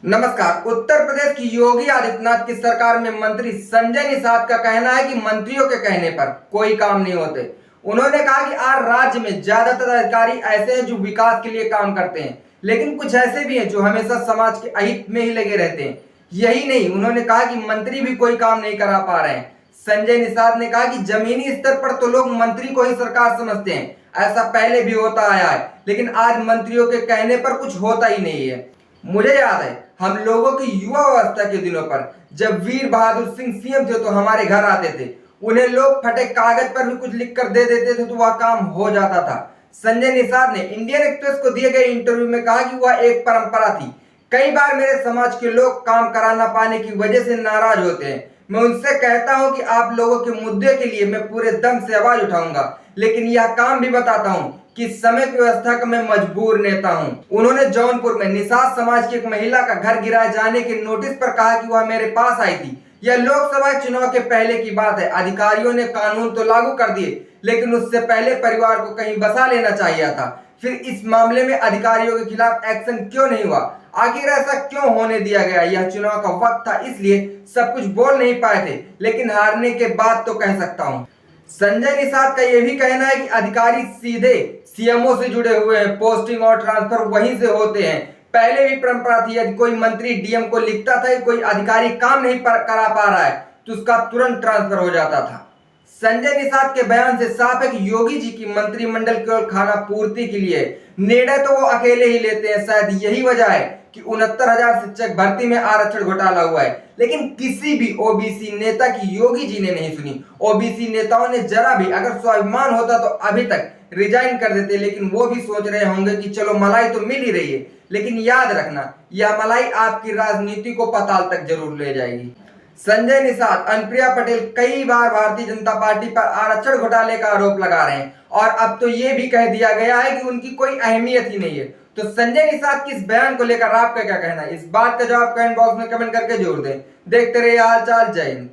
नमस्कार। उत्तर प्रदेश की योगी आदित्यनाथ की सरकार में मंत्री संजय निषाद का कहना है कि मंत्रियों के कहने पर कोई काम नहीं होते। उन्होंने कहा कि आज राज्य में ज्यादातर अधिकारी ऐसे हैं जो विकास के लिए काम करते हैं, लेकिन कुछ ऐसे भी हैं जो हमेशा समाज के अहित में ही लगे रहते हैं। यही नहीं, उन्होंने कहा कि मंत्री भी कोई काम नहीं करा पा रहे हैं। संजय निषाद ने कहा कि जमीनी स्तर पर तो लोग मंत्री को ही सरकार समझते हैं, ऐसा पहले भी होता आया है, लेकिन आज मंत्रियों के कहने पर कुछ होता ही नहीं है। मुझे याद है हम लोगों की युवा अवस्था के दिनों पर जब वीर बहादुर सिंह सीएम थे तो हमारे घर आते थे। उन्हें लोग फटे कागज पर भी कुछ लिखकर दे देते थे तो वह काम हो जाता था। संजय निषाद ने इंडियन एक्सप्रेस को दिए गए इंटरव्यू में कहा कि वह एक परंपरा थी। कई बार मेरे समाज के लोग काम करा ना पाने की वजह से नाराज होते हैं। मैं उनसे कहता हूं कि आप लोगों के मुद्दे के लिए मैं पूरे दम से आवाज उठाऊंगा, लेकिन यह काम भी बताता हूं कि समय की व्यवस्था का मैं मजबूर नेता हूं। उन्होंने जौनपुर में निषाद समाज की एक महिला का घर गिराए जाने के नोटिस पर कहा कि वह मेरे पास आई थी। यह लोकसभा चुनाव के पहले की बात है। अधिकारियों ने कानून तो लागू कर दिए, लेकिन उससे पहले परिवार को कहीं बसा लेना चाहिए था। फिर इस मामले में अधिकारियों के खिलाफ एक्शन क्यों नहीं हुआ? आखिर ऐसा क्यों होने दिया गया? यह चुनाव का वक्त था, इसलिए सब कुछ बोल नहीं पाए थे, लेकिन हारने के बाद तो कह सकता हूं। संजय निषाद का यह भी कहना है कि अधिकारी सीधे सीएमओ से जुड़े हुए हैं, पोस्टिंग और ट्रांसफर वहीं से होते हैं। पहले भी परंपरा थी, यदि कोई मंत्री डीएम को लिखता था कि कोई अधिकारी काम नहीं करा पा रहा है तो उसका तुरंत ट्रांसफर हो जाता था। संजय निषाद के बयान से साफ है कि योगी जी की मंत्रिमंडल केवल खाना पूर्ति के लिए निर्णय तो वो अकेले ही लेते हैं। शायद यही वजह है कि 69,000 शिक्षक भर्ती में आरक्षण घोटाला हुआ है, लेकिन किसी भी ओबीसी नेता की योगी जी ने नहीं सुनी। ओबीसी नेताओं ने जरा भी अगर स्वाभिमान होता तो अभी तक रिजाइन कर देते, लेकिन वो भी सोच रहे होंगे कि चलो मलाई तो मिल ही रही है। लेकिन याद रखना, यह मलाई आपकी राजनीति को पाताल तक जरूर ले जाएगी। संजय निषाद, अनुप्रिया पटेल कई बार भारतीय जनता पार्टी पर आरक्षण घोटाले का आरोप लगा रहे हैं और अब तो ये भी कह दिया गया है कि उनकी कोई अहमियत ही नहीं है। तो संजय निषाद की इस बयान को लेकर आपका क्या कहना है? इस बात का जवाब कमेंट बॉक्स में कमेंट करके जरूर दें। देखते रहिए हाल चाल। जय हिंद।